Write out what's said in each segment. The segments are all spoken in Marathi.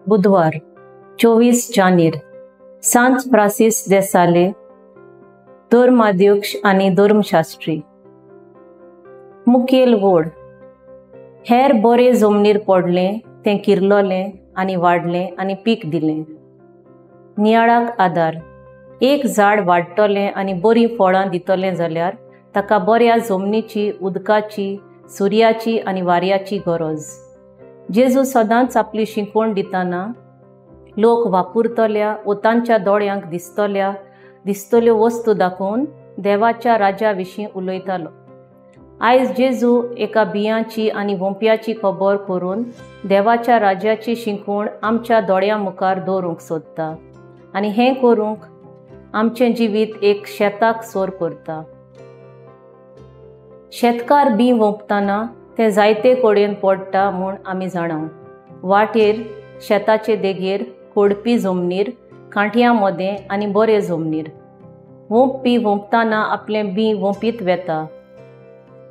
बुधवार 24 जानेर सांत फ्रांसीस दे साले, धर्माध्यक्ष आनी धर्मशास्त्री। मुखेल वोड हेर बरे जमनीर पडलें, तें किरलोलें आनी वाडलें आनी पीक दिलें। नियाळाक आदार एक झाड वाडटलें आनी बरीं फळां दितलें जाल्यार ताका बऱ्या जमनीची, उदकाची, सुर्याची आनी वाऱ्याची गरज। जेजू सदांच आपली शिकवण दितना लोक वापुरतल्या वो तांच्या दोळ्यांक दिसतल्यो वस्तू दाखोवन देवाच्या राज्या विशीं उलयतालो। आयज जेजू एका बियांची आनी वोंप्याची खबर करून देवाच्या राज्याची शिकवण आमच्या दोळ्यां मुखार दवरूंक सोदता आनी हें करूंक आमचें जिवीत एक शेताक सोर करता। शेतकार बी वोंपतना तें जायते कडेन पडटा म्हूण आमी जाणां। वाटेर, शेताचे देगेर, खोडपी जमनीर, कांठ्यां मदें आनी बरे जमनीर। वोंपपी वोंपतना आपलें बी वोंपीत वेता।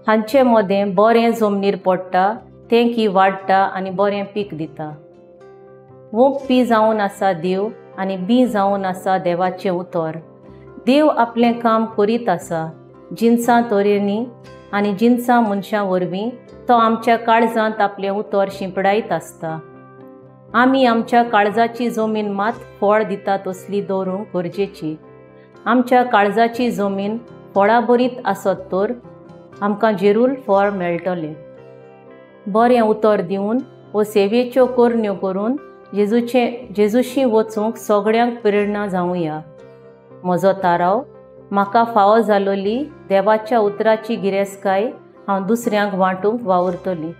हांचे मदें बरें जमनीर पडटा तें की वाडटा आनी बरें पीक दिता। वोंपपी जावन आसा देव आनी बी जावन आसा देवाचें उतर। देव आपलें काम करीत आसा जिन्सां तरेनी आनी जिन्सां मनशां वरवीं तो आमच्या काळजांत आपलें उतर शिंपडायत आसता। आमी आमच्या काळजाची जमीन मात फळ दिता तसली दवरूंक गरजेची। आमच्या काळजाची जमीन फळां बरीत आसत तर आमकां जरूर फळ मेळटलें। बरें उतर दिवन वो सेवेच्यो करण्यो करून जेजूशी वचूंक सगळ्यांक प्रेरणा जावुंया। म्हजो ताराव, म्हाका फावो जालोली देवाच्या उतराची गिरेस्तकाय हांव दुसऱ्यांक वांटूंक वावुरतली।